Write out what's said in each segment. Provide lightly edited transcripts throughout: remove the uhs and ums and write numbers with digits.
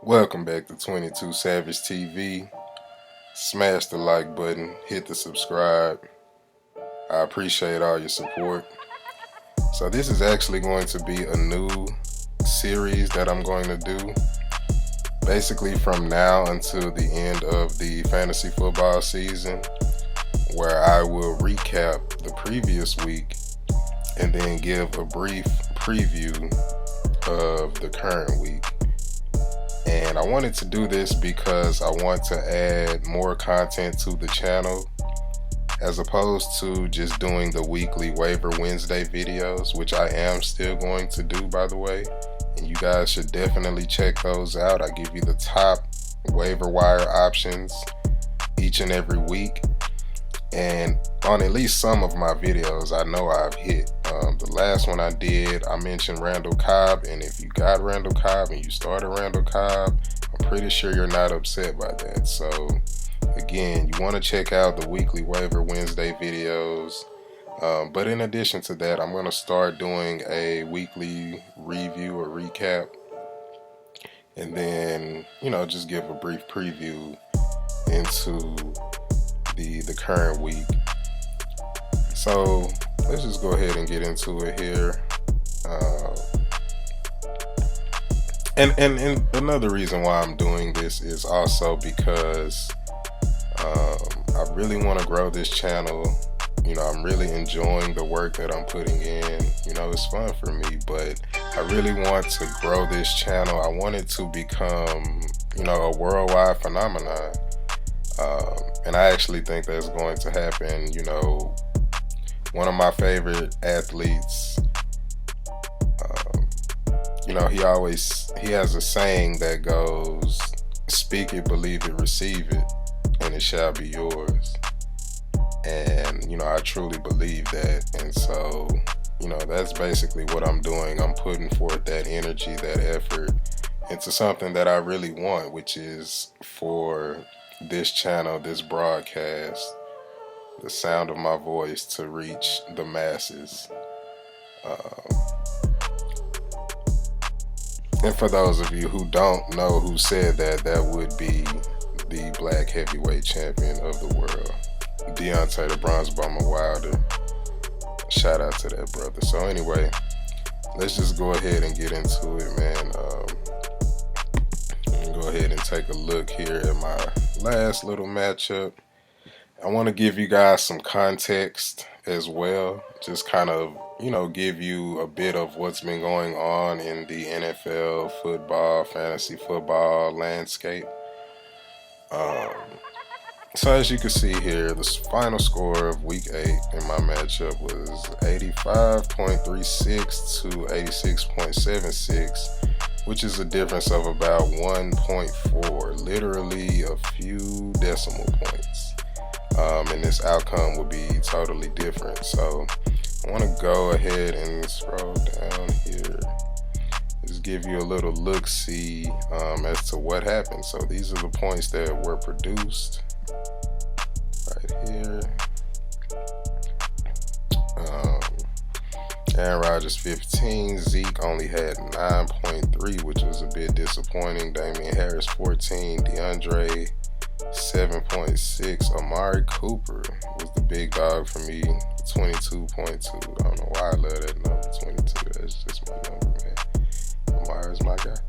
Welcome back to 22 Savage TV. Smash the like button, hit the subscribe. I appreciate all your support. So this is actually going to be a new series that I'm going to do. Basically from now until the end of the fantasy football season, where I will recap the previous week and then give a brief preview of the current week. And I wanted to do this because I want to add more content to the channel as opposed to just doing the weekly Waiver Wednesday videos, which I am still going to do, by the way. And you guys should definitely check those out. I give you the top waiver wire options each and every week. And on at least some of my videos, I know I've hit. The last one I did, I mentioned Randall Cobb, and if you got Randall Cobb and you started Randall Cobb, I'm pretty sure you're not upset by that. So again, you want to check out the weekly Waiver Wednesday videos. But in addition to that, I'm going to start doing a weekly review or recap, and then, just give a brief preview into the current week. So let's just go ahead and get into it here. And another reason why I'm doing this is also because I really want to grow this channel. I'm really enjoying the work that I'm putting in. It's fun for me, but I really want to grow this channel. I want it to become, a worldwide phenomenon. And I actually think that's going to happen. One of my favorite athletes, he has a saying that goes, speak it, believe it, receive it, and it shall be yours. And, I truly believe that. And so, that's basically what I'm doing. I'm putting forth that energy, that effort into something that I really want, which is for this channel, this broadcast, the sound of my voice to reach the masses. And for those of you who don't know who said that, that would be the black heavyweight champion of the world, Deontay the Bronze Bomber Wilder. Shout out to that brother. So anyway, let's just go ahead and get into it, man. Go ahead and take a look here at my last little matchup. I want to give you guys some context as well. Just kind of, give you a bit of what's been going on in the NFL football, fantasy football landscape. So as you can see here, the final score of week 8 in my matchup was 85.36 to 86.76, which is a difference of about 1.4, literally a few decimal points. And this outcome would be totally different. So I want to go ahead and scroll down here. Just give you a little look-see as to what happened. So these are the points that were produced right here. Aaron Rodgers 15, Zeke only had 9.3, which was a bit disappointing. Damian Harris 14, DeAndre 7.6. Amari Cooper was the big dog for me, 22.2. I don't know why I love that number, 22. That's just my number, man. Amari's my guy.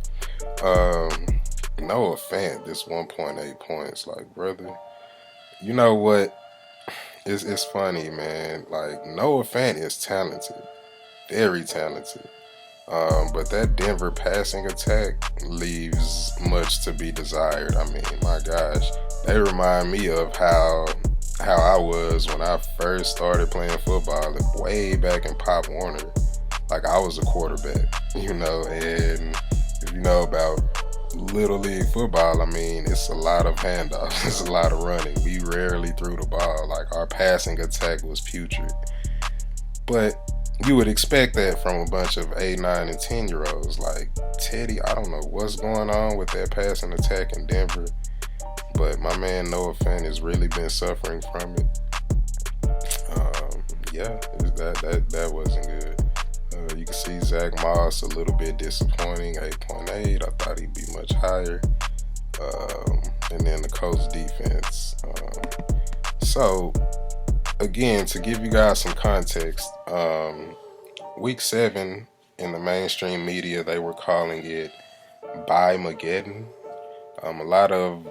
Noah Fant, this 1.8 points. Like, brother, you know what? It's funny, man. Like, Noah Fant is talented. Very talented. But that Denver passing attack leaves much to be desired. I mean, my gosh, they remind me of how I was when I first started playing football way back in Pop Warner. Like, I was a quarterback, and if you know about Little League football, I mean, it's a lot of handoffs, it's a lot of running. We rarely threw the ball. Like, our passing attack was putrid. But you would expect that from a bunch of 8, 9, and 10-year-olds. Like, Teddy, I don't know what's going on with that passing attack in Denver, but my man Noah Fant has really been suffering from it. That wasn't good. You can see Zach Moss a little bit disappointing, 8.8. I thought he'd be much higher. And then the Colts defense. So again, to give you guys some context, week 7 in the mainstream media, they were calling it Bye-mageddon. A lot of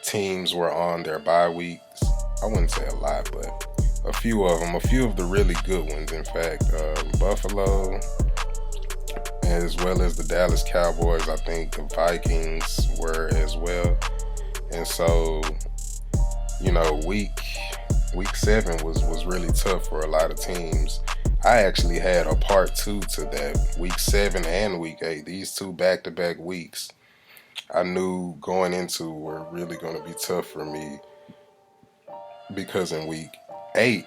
teams were on their bye weeks. I wouldn't say a lot, but a few of them, a few of the really good ones, in fact. Buffalo, as well as the Dallas Cowboys. I think the Vikings were as well. And so, week 7 was really tough for a lot of teams. I actually had a part 2 to that. Week 7 and week 8, these two back-to-back weeks, I knew going into were really going to be tough for me, because in week 8,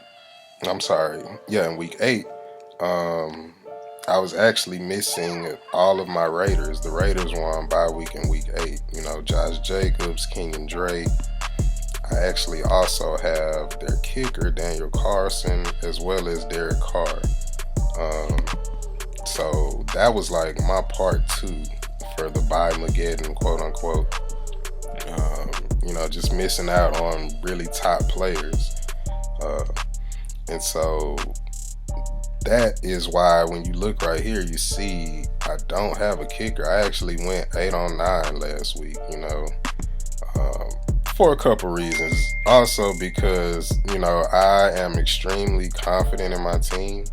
in week 8, I was actually missing all of my Raiders. The Raiders were on bye week in week 8. Josh Jacobs, Kenyon Drake. I actually also have their kicker, Daniel Carlson, as well as Derek Carr. So that was like my part 2 for the Bye-mageddon, quote unquote. Just missing out on really top players. And so that is why when you look right here, you see I don't have a kicker. I actually went 8 on 9 last week, for a couple reasons. Also because, I am extremely confident in my team.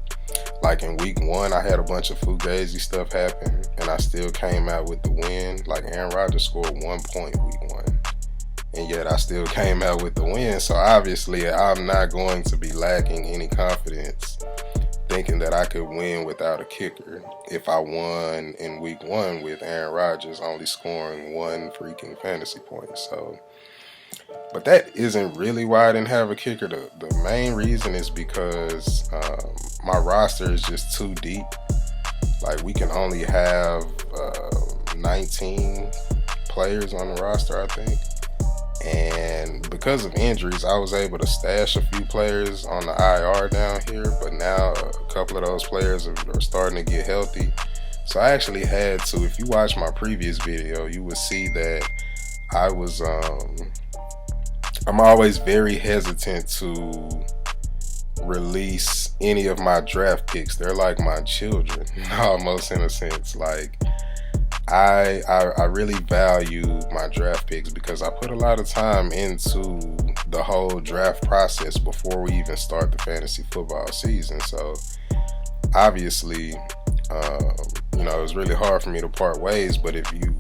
Like in week 1, I had a bunch of fugazi stuff happen, and I still came out with the win. Like Aaron Rodgers scored 1 point week 1. And yet I still came out with the win. So obviously I'm not going to be lacking any confidence thinking that I could win without a kicker if I won in week 1 with Aaron Rodgers only scoring 1 freaking fantasy point. So, but that isn't really why I didn't have a kicker. The main reason is because my roster is just too deep. Like, we can only have 19 players on the roster, I think. And because of injuries, I was able to stash a few players on the IR down here, but now a couple of those players are starting to get healthy. So I actually had to, if you watch my previous video, you would see that I was, I'm always very hesitant to release any of my draft picks. They're like my children, almost, in a sense. Like, I really value my draft picks because I put a lot of time into the whole draft process before we even start the fantasy football season. So obviously, it was really hard for me to part ways. But if you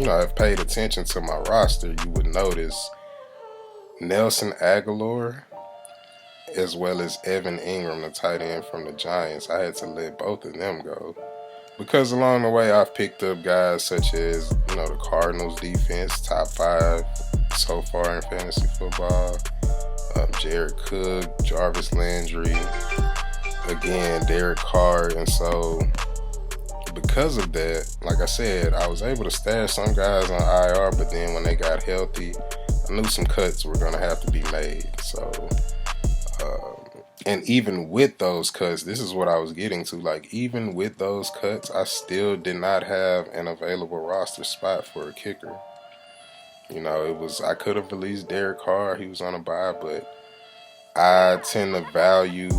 have paid attention to my roster, you would notice Nelson Aguilar as well as Evan Ingram, the tight end from the Giants. I had to let both of them go. Because along the way, I've picked up guys such as, the Cardinals defense, top 5 so far in fantasy football. Jared Cook, Jarvis Landry, again, Derek Carr. And so because of that, like I said, I was able to stash some guys on IR, but then when they got healthy, I knew some cuts were going to have to be made. So, and even with those cuts, this is what I was getting to. Like, even with those cuts, I still did not have an available roster spot for a kicker. I could have released Derek Carr. He was on a bye, but I tend to value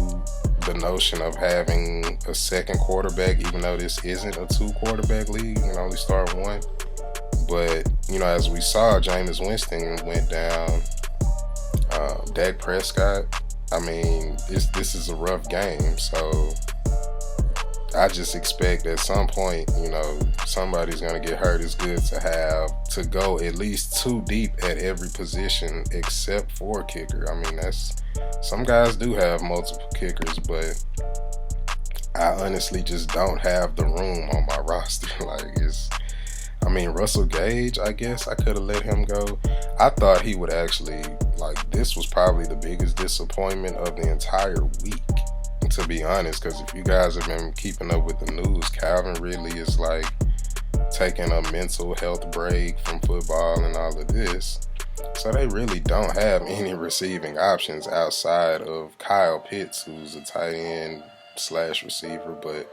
the notion of having a second quarterback, even though this isn't a 2-quarterback league. You can only start 1. But, as we saw, Jameis Winston went down. Dak Prescott. I mean, this is a rough game, so I just expect at some point, somebody's going to get hurt. It's good to have to go at least 2 deep at every position except for kicker. I mean, some guys do have multiple kickers, but I honestly just don't have the room on my roster. Russell Gage, I guess I could have let him go. I thought he would actually, this was probably the biggest disappointment of the entire week, to be honest, because if you guys have been keeping up with the news, Calvin Ridley is taking a mental health break from football and all of this. So they really don't have any receiving options outside of Kyle Pitts, who's a tight end / receiver, but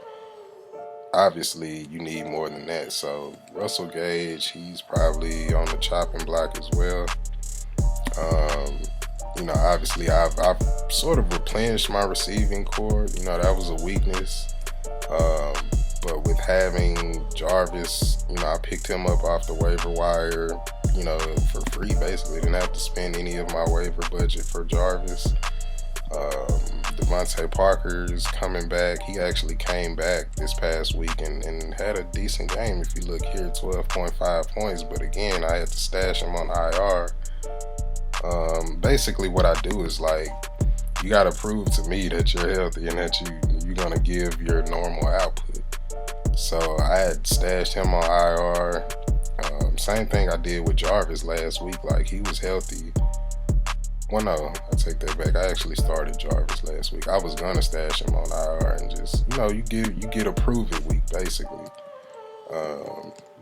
obviously you need more than that. So Russell Gage, he's probably on the chopping block as well. Obviously I've sort of replenished my receiving core. That was a weakness. But with having Jarvis, I picked him up off the waiver wire, for free basically. Didn't have to spend any of my waiver budget for Jarvis. Devontae Parker's coming back. He actually came back this past week and had a decent game. If you look here, 12.5 points. But again, I had to stash him on IR. Basically what I do is you got to prove to me that you're healthy and that you're going to give your normal output. So I had stashed him on IR. Same thing I did with Jarvis last week. He was healthy. Well, no, I take that back. I actually started Jarvis last week. I was gonna stash him on IR and just, you get a prove it week basically.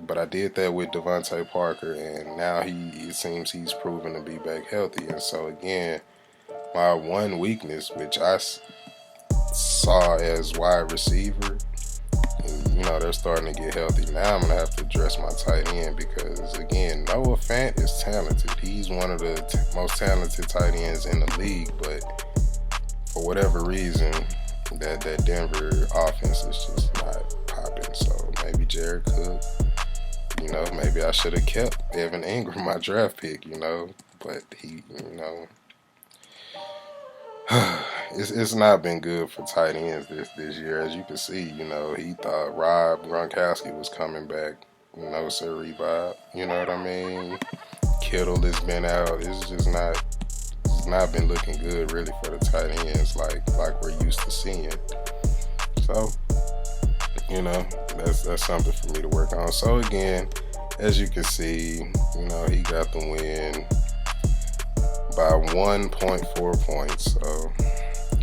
But I did that with Devontae Parker, and now it seems he's proven to be back healthy. And so again, my one weakness, which I saw as wide receiver, and they're starting to get healthy. Now I'm gonna have to address my tight end because again, Noah Fant is talented. He's one of the most talented tight ends in the league, but for whatever reason, that Denver offense is just not popping. So maybe Jared Cook. Maybe I should have kept Evan Ingram, my draft pick. But he, it's not been good for tight ends this year. As you can see, he thought Rob Gronkowski was coming back. No, sir, Bob. You know what I mean? Kittle has been out. It's not been looking good really for the tight ends like we're used to seeing. So, that's something for me to work on. So again, as you can see, he got the win by 1.4 points. So,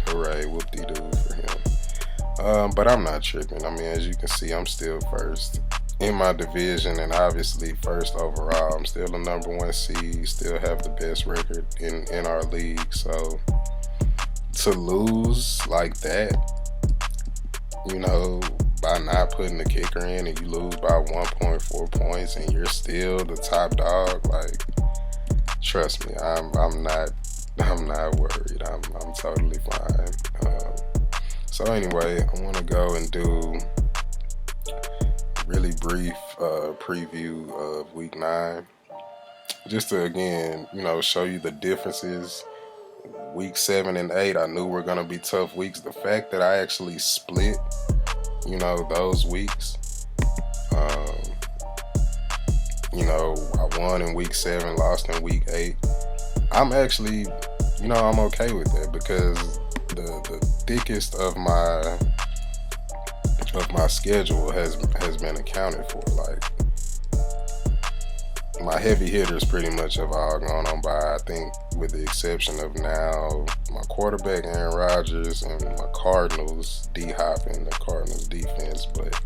hooray, whoop-de-doo for him. But I'm not tripping. I mean, as you can see, I'm still first in my division and obviously first overall. I'm still the number one seed, still have the best record in our league. So, to lose like that, by not putting the kicker in and you lose by 1.4 points and you're still the top dog, trust me, I'm not worried. I'm totally fine. So anyway, I want to go and do a really brief preview of week 9, just to again, show you the differences. Week 7 and 8, I knew were gonna be tough weeks. The fact that I actually split, those weeks. I won in week 7, lost in week 8. I'm actually, I'm okay with that because the thickest of my schedule has been accounted for. My heavy hitters pretty much have all gone on by. I think with the exception of now my quarterback Aaron Rodgers and my Cardinals D-Hop and the Cardinals defense, but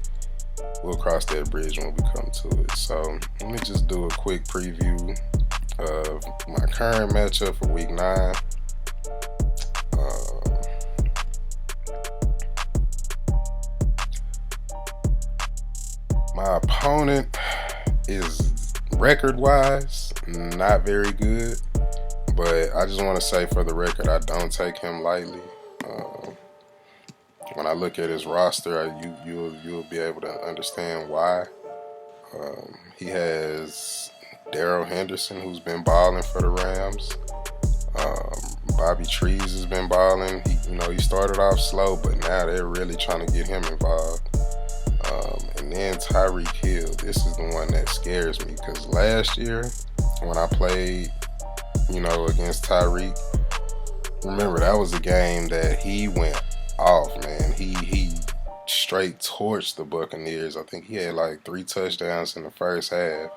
we'll cross that bridge when we come to it. So let me just do a quick preview of my current matchup for week 9. My opponent is record-wise not very good, but I just want to say for the record, I don't take him lightly. When I look at his roster, you'll be able to understand why. He has Darrell Henderson, who's been balling for the Rams. Bobby Trees has been balling. He started off slow, but now they're really trying to get him involved. And then Tyreek Hill. This is the one that scares me because last year when I played, against Tyreek, remember that was a game that he went off, man. He straight torched the Buccaneers. I think he had 3 touchdowns in the first half,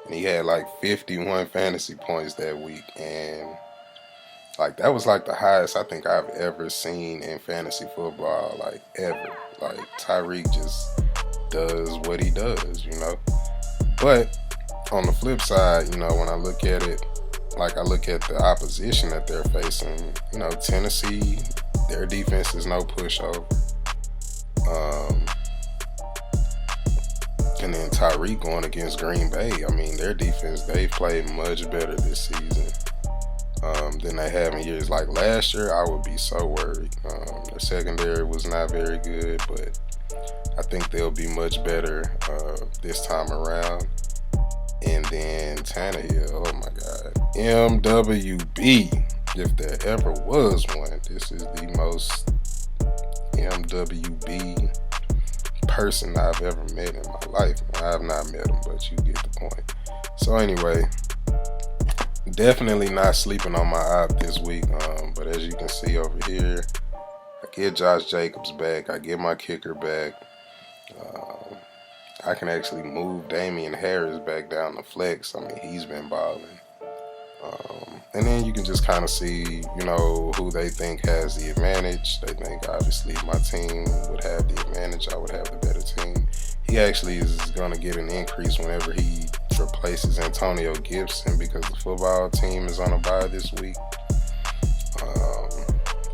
and he had 51 fantasy points that week, and that was the highest I think I've ever seen in fantasy football, ever. Tyreek just does what he does, But on the flip side, when I look at it, I look at the opposition that they're facing, Tennessee, their defense is no pushover. And then Tyreek going against Green Bay. I mean, their defense, they played much better this season than they have in years. Like last year, I would be so worried. Their secondary was not very good, but I think they'll be much better this time around. And then Tannehill, oh my God. MWB, if there ever was one. This is the most MWB person I've ever met in my life. I have not met him, but you get the point. So anyway, definitely not sleeping on my op this week. But as you can see over here, I get Josh Jacobs back. I get my kicker back. I can actually move Damian Harris back down the flex. I mean, he's been balling. And then you can just kind of see, you know, who they think has the advantage. They think obviously my team would have the advantage. I would have the better team. He actually is going to get an increase whenever he replaces Antonio Gibson because the football team is on a bye this week.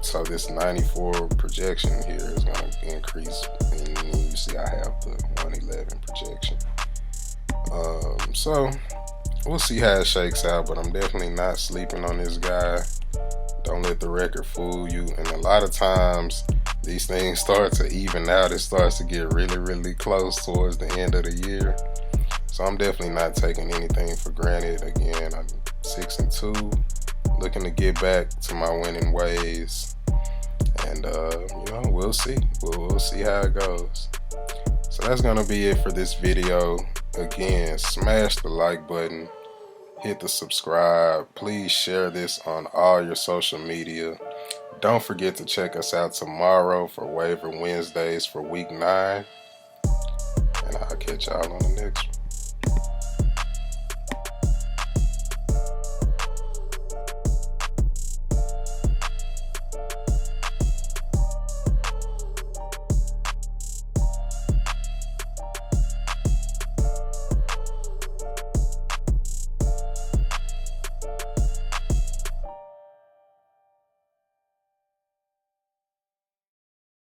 So this 94 projection here is going to increase. And you see I have the 111 projection. So we'll see how it shakes out, but I'm definitely not sleeping on this guy. Don't let the record fool you. And a lot of times these things start to even out. It starts to get really, really close towards the end of the year. So I'm definitely not taking anything for granted. Again, I'm 6-2, looking to get back to my winning ways. And, you know, we'll see. We'll see how it goes. So that's going to be it for this video. Again, smash the like button. Hit the subscribe. Please share this on all your social media. Don't forget to check us out tomorrow for Waiver Wednesdays for week 9. And I'll catch y'all on the next one.